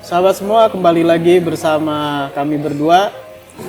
Sahabat semua, kembali lagi bersama kami berdua.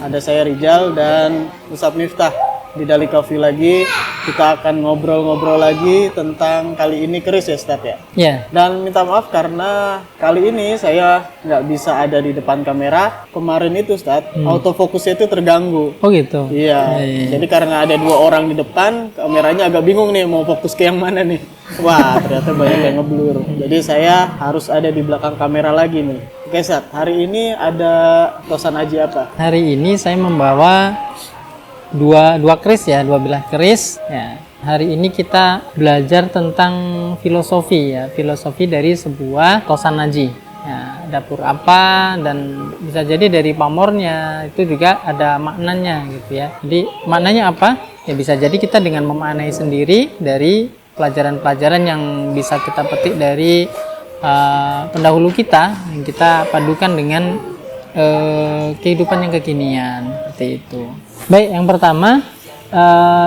Ada saya Rijal dan Ustadz Miftah di Dali Coffee lagi. Kita akan ngobrol-ngobrol lagi tentang kali ini keris ya Ustadz ya? Iya. Dan minta maaf karena kali ini saya nggak bisa ada di depan kamera. Kemarin itu Ustadz, autofokusnya itu terganggu. Oh gitu. Iya, jadi karena ada dua orang di depan, kameranya agak bingung nih mau fokus ke yang mana nih. Wah, ternyata banyak yang ngeblur. Jadi saya harus ada di belakang kamera lagi nih. Oke, Sat, hari ini ada tosan aji apa? Hari ini saya membawa dua keris ya, dua bilah keris. Ya. Hari ini kita belajar tentang filosofi ya, filosofi dari sebuah tosanaji. Ya, dapur apa dan bisa jadi dari pamornya itu juga ada maknanya gitu ya. Jadi maknanya apa? Ya bisa jadi kita dengan memaknai sendiri dari pelajaran-pelajaran yang bisa kita petik dari pendahulu kita yang kita padukan dengan kehidupan yang kekinian seperti itu. Baik, yang pertama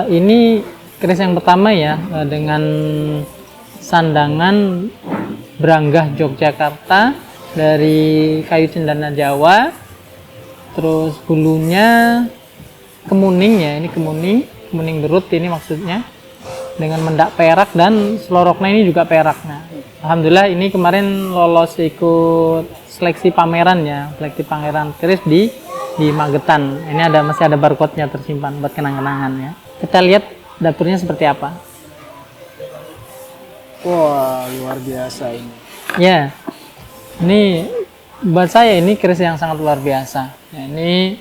ini keris yang pertama ya dengan sandangan Branggah Yogyakarta dari kayu cendana Jawa, terus bulunya kemuning ya, ini kemuning berut ini maksudnya, dengan mendak perak dan seloroknya ini juga perak. Nah, alhamdulillah ini kemarin lolos ikut seleksi pameran ya, seleksi pameran keris di Magetan. Ini masih ada barcode-nya tersimpan buat kenang-kenangan ya. Kita lihat dapurnya seperti apa. Wah, luar biasa ini. Ya, ini buat saya ini keris yang sangat luar biasa. Ya, ini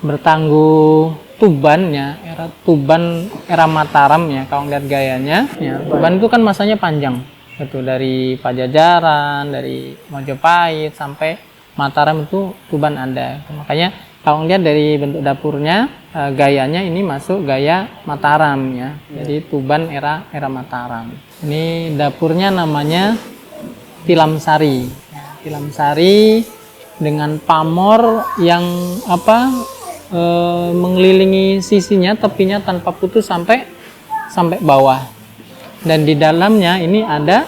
bertangguh Tuban ya, era Mataram ya, kalau ngeliat gayanya. Ya, Tuban itu kan masanya panjang, itu dari Pajajaran, dari Majapahit sampai Mataram itu Tuban ada. Makanya kalau ngeliat dari bentuk dapurnya, gayanya ini masuk gaya Mataram ya. Jadi Tuban era Mataram. Ini dapurnya namanya Tilam Sari. Ya, Tilam Sari dengan pamor yang mengelilingi sisinya, tepinya tanpa putus sampai bawah. Dan di dalamnya ini ada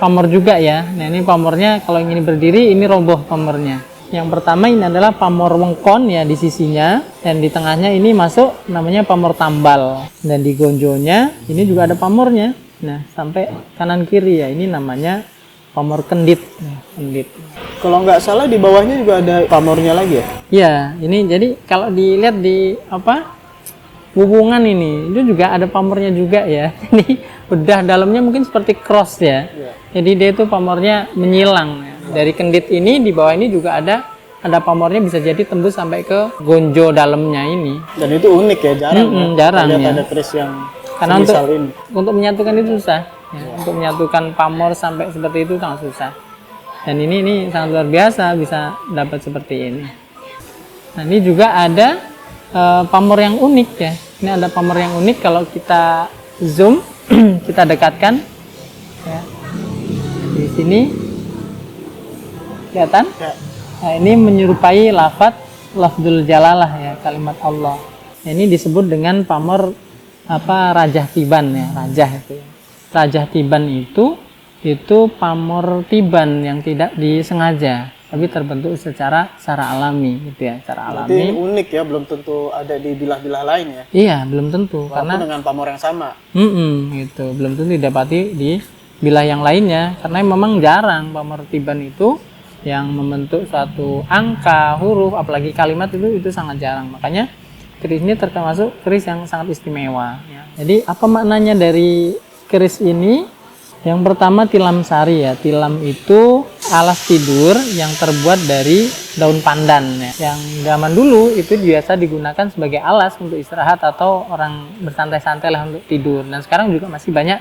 pamor juga ya. Nah, ini pamornya kalau ini berdiri ini roboh pamornya. Yang pertama ini adalah pamor wengkon ya di sisinya, dan di tengahnya ini masuk namanya pamor tambal, dan di gonjonya ini juga ada pamornya. Nah, sampai kanan kiri ya, ini namanya pamor kendit. Nah, kendit. Kalau nggak salah di bawahnya juga ada pamornya lagi ya? Ya, ini jadi kalau dilihat di hubungan ini itu juga ada pamornya juga ya. Ini bedah dalamnya mungkin seperti cross ya. Jadi dia itu pamornya menyilang ya. Dari kendit ini di bawah ini juga ada pamornya, bisa jadi tembus sampai ke gonjo dalamnya ini. Dan itu unik ya, jarang. Jarang lihat ya. ada keris yang Karena ini. untuk menyatukan itu susah. Ya. Untuk menyatukan pamor sampai seperti itu sangat susah. Dan ini sangat luar biasa bisa dapat seperti ini. Nah, ini juga ada pamor yang unik ya. Ini ada pamor yang unik kalau kita zoom, kita dekatkan. Ya. Di sini kelihatan? Ya. Nah, ini menyerupai lafzul jalalah ya, kalimat Allah. Nah, ini disebut dengan pamor Rajah Tiban ya, rajah itu. Rajah Tiban itu pamor tiban yang tidak disengaja, tapi terbentuk secara alami gitu ya, secara alami. Berarti unik ya, belum tentu ada di bilah-bilah lain ya? Iya, belum tentu. Walaupun karena dengan pamor yang sama. Gitu, belum tentu didapati di bilah yang lainnya, karena memang jarang pamor tiban itu yang membentuk suatu angka, huruf, apalagi kalimat itu sangat jarang. Makanya keris ini termasuk keris yang sangat istimewa. Ya. Jadi apa maknanya dari keris ini? Yang pertama tilam sari ya. Tilam itu alas tidur yang terbuat dari daun pandan ya. Yang zaman dulu itu biasa digunakan sebagai alas untuk istirahat atau orang bersantai-santai lah untuk tidur. Dan sekarang juga masih banyak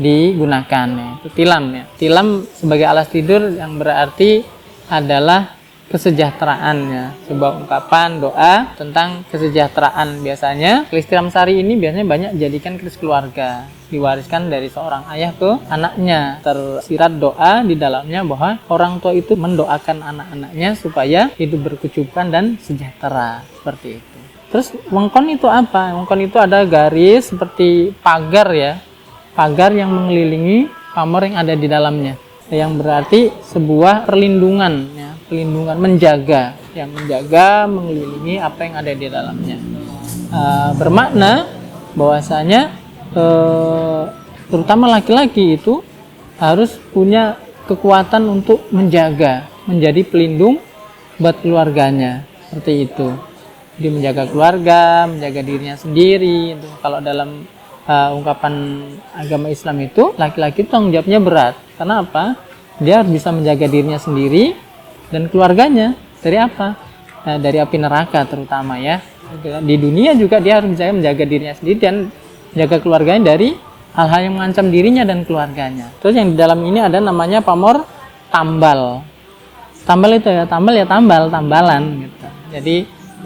digunakan ya. Itu tilam ya. Tilam sebagai alas tidur yang berarti adalah kesejahteraan ya. Sebuah ungkapan doa tentang kesejahteraan. Biasanya keris tilam sari ini biasanya banyak dijadikan keris keluarga, diwariskan dari seorang ayah ke anaknya. Tersirat doa di dalamnya bahwa orang tua itu mendoakan anak-anaknya supaya hidup berkecukupan dan sejahtera, seperti itu. Terus wengkon itu apa? Wengkon itu ada garis seperti pagar ya, pagar yang mengelilingi pamor yang ada di dalamnya. yang berarti sebuah perlindungan ya, perlindungan, menjaga, yang menjaga, mengelilingi apa yang ada di dalamnya. Bermakna bahwasanya terutama laki-laki itu harus punya kekuatan untuk menjaga, menjadi pelindung buat keluarganya, seperti itu. Jadi menjaga keluarga, menjaga dirinya sendiri. Itu kalau dalam ungkapan agama Islam itu, laki-laki tanggung jawabnya berat. Karena apa? Dia harus bisa menjaga dirinya sendiri dan keluarganya dari apa? Dari api neraka terutama ya. Di dunia juga dia harus bisa menjaga dirinya sendiri dan menjaga keluarganya dari hal-hal yang mengancam dirinya dan keluarganya. Terus yang di dalam ini ada namanya pamor tambal. Tambal itu ya, tambalan gitu. Jadi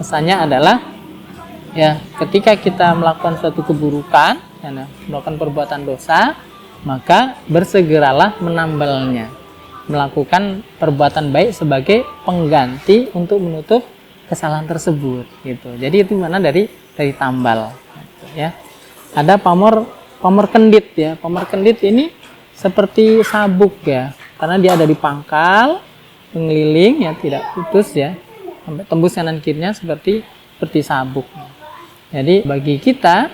pesannya adalah ya, ketika kita melakukan suatu keburukan, ya, melakukan perbuatan dosa, maka bersegeralah menambalnya, melakukan perbuatan baik sebagai pengganti untuk menutup kesalahan tersebut gitu. Jadi itu mana dari tambal gitu, ya. Ada pamor kendit ya. Pamor kendit ini seperti sabuk ya, karena dia ada di pangkal mengeliling ya, tidak putus ya, sampai tembus kanan kirinya seperti sabuk. Jadi bagi kita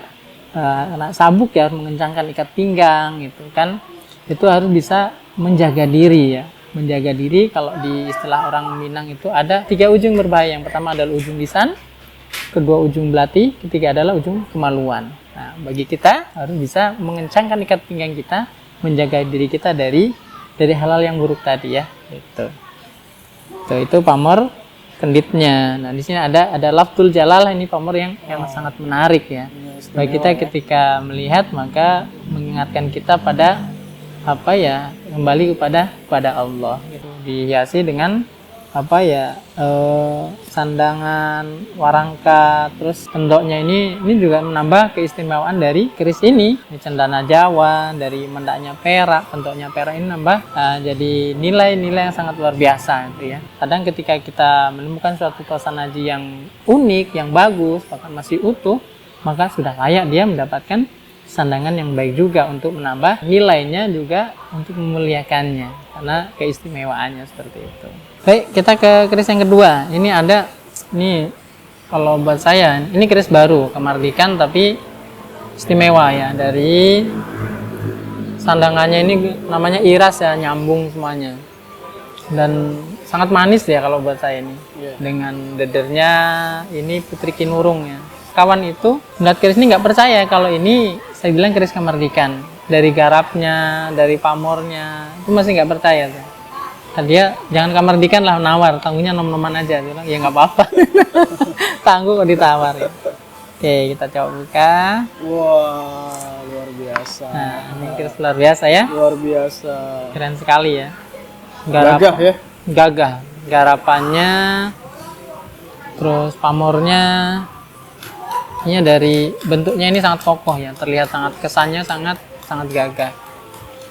anak sabuk ya harus mengencangkan ikat pinggang gitu kan, itu harus bisa menjaga diri ya. Menjaga diri kalau di istilah orang Minang itu ada 3 ujung berbahaya. Yang pertama adalah ujung lisan, kedua ujung belati, ketiga adalah ujung kemaluan. Nah, bagi kita harus bisa mengencangkan ikat pinggang kita, menjaga diri kita dari hal-hal yang buruk tadi ya. Itu pamor kenditnya. Nah, di sini ada lafzul jalal, ini pamor yang sangat menarik ya. Bagi kita ketika melihat maka mengingatkan kita pada apa ya, kembali kepada Allah gitu. Dihiasi dengan apa ya, sandangan, warangka, terus kendoknya ini juga menambah keistimewaan dari keris ini. Cendana Jawa, dari mendaknya perak, kendoknya perak ini nambah jadi nilai-nilai yang sangat luar biasa gitu ya. Kadang ketika kita menemukan suatu tosan haji yang unik, yang bagus, bahkan masih utuh, maka sudah layak dia mendapatkan sandangan yang baik juga untuk menambah nilainya, juga untuk memuliakannya karena keistimewaannya seperti itu. Baik, kita ke keris yang kedua. Ini ada, ini kalau buat saya ini keris baru, kemardikan tapi istimewa ya. Dari sandangannya ini namanya iras ya, nyambung semuanya dan sangat manis ya kalau buat saya ini. Dengan dedernya ini Putri Kinurung ya. Kawan itu melihat keris ini nggak percaya kalau ini saya bilang keris kemardikan. Dari garapnya, dari pamornya, itu masih nggak percaya tuh. Dia jangan kamardikan lah, nawar, tanggungnya nom-noman aja. Dia bilang ya nggak apa-apa. Tangguh kok ditawar ya. Oke, kita coba buka. Wah, luar biasa. Nah, ini keris luar biasa ya. Luar biasa. Keren sekali ya. Gagah ya. Gagah. Garapannya, terus pamornya. Ini dari bentuknya ini sangat kokoh ya, terlihat sangat, kesannya sangat gagah.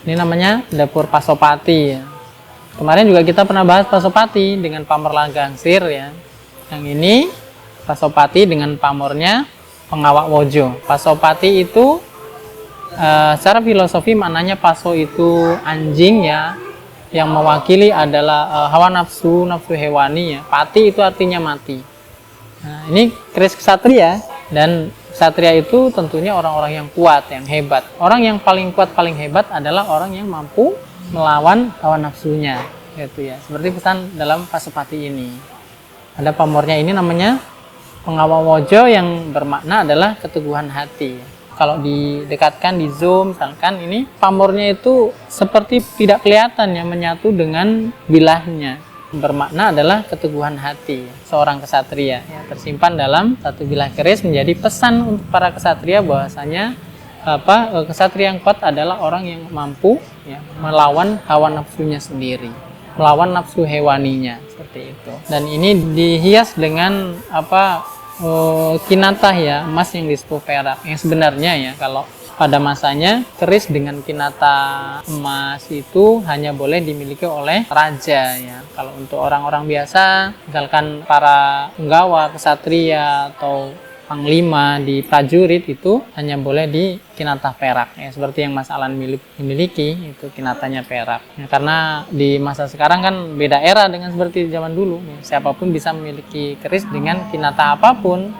Ini namanya dapur Pasopati ya. Kemarin juga kita pernah bahas Pasopati dengan pamor Lagangsir ya. Yang ini Pasopati dengan pamornya Pengawak Wojo. Pasopati itu secara filosofi maknanya paso itu anjing ya, yang mewakili adalah hawa nafsu hewani ya. Pati itu artinya mati. Nah, ini keris ksatria, dan ksatria itu tentunya orang-orang yang kuat, yang hebat. Orang yang paling kuat, paling hebat adalah orang yang mampu melawan hawa nafsunya, gitu ya. Seperti pesan dalam Pasopati ini. Ada pamornya ini namanya Pengawak Wojo, yang bermakna adalah keteguhan hati. Kalau didekatkan, di zoom, misalkan ini pamornya itu seperti tidak kelihatan ya, menyatu dengan bilahnya. Bermakna adalah keteguhan hati seorang kesatria ya, tersimpan dalam satu bilah keris, menjadi pesan untuk para kesatria bahwasanya kesatria yang kuat adalah orang yang mampu ya, melawan hawa nafsunya sendiri, melawan nafsu hewaninya, seperti itu. Dan ini dihias dengan kinatah ya, emas yang disebut perak, yang sebenarnya ya kalau pada masanya keris dengan kinata emas itu hanya boleh dimiliki oleh raja ya. Kalau untuk orang-orang biasa, misalkan para penggawa, kesatria, atau panglima, di prajurit itu hanya boleh di kinata perak ya, seperti yang Mas Alan miliki itu kinatanya perak ya, karena di masa sekarang kan beda era dengan seperti zaman dulu ya. Siapapun bisa memiliki keris dengan kinata apapun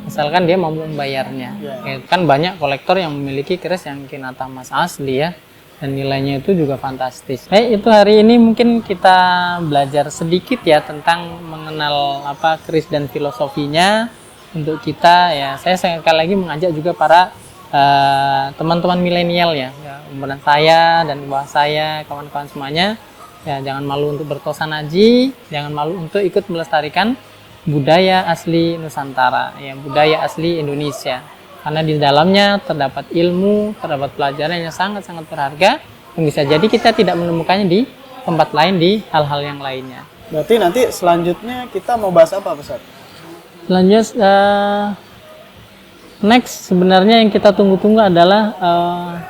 misalkan dia mau membayarnya ya, kan banyak kolektor yang memiliki keris yang kinata emas asli ya, dan nilainya itu juga fantastis. Itu hari ini mungkin kita belajar sedikit ya tentang mengenal apa keris dan filosofinya untuk kita ya. Saya sekali lagi mengajak juga para teman-teman milenial ya, umuran saya dan di bawah saya, kawan-kawan semuanya ya, jangan malu untuk bertosan haji, jangan malu untuk ikut melestarikan budaya asli Nusantara ya, budaya asli Indonesia. Karena di dalamnya terdapat ilmu, terdapat pelajaran yang sangat-sangat berharga yang bisa jadi kita tidak menemukannya di tempat lain, di hal-hal yang lainnya. Berarti nanti selanjutnya kita mau bahas apa, Ustaz? Selanjutnya next sebenarnya yang kita tunggu-tunggu adalah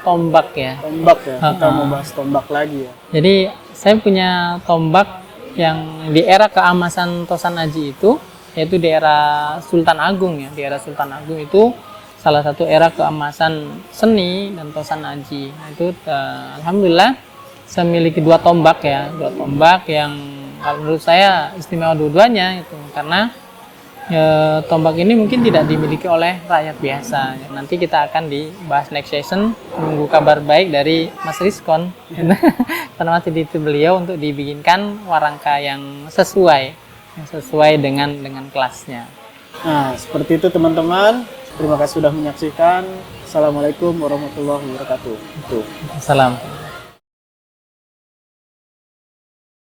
tombak ya. Tombak ya, kita mau bahas tombak lagi ya. Jadi saya punya tombak yang di era keemasan Tosan Aji itu, yaitu di era Sultan Agung ya. Di era Sultan Agung itu salah satu era keemasan seni dan Tosan Aji. Nah, itu alhamdulillah saya memiliki dua tombak ya, dua tombak yang kalau menurut saya istimewa dua-duanya itu, karena tombak ini mungkin tidak dimiliki oleh rakyat biasa. Nanti kita akan dibahas next session, menunggu kabar baik dari Mas Rizkon karena masih di beliau untuk dibikinkan warangka yang sesuai dengan kelasnya. Nah, seperti itu teman-teman. Terima kasih sudah menyaksikan. Assalamualaikum warahmatullahi wabarakatuh. Salam.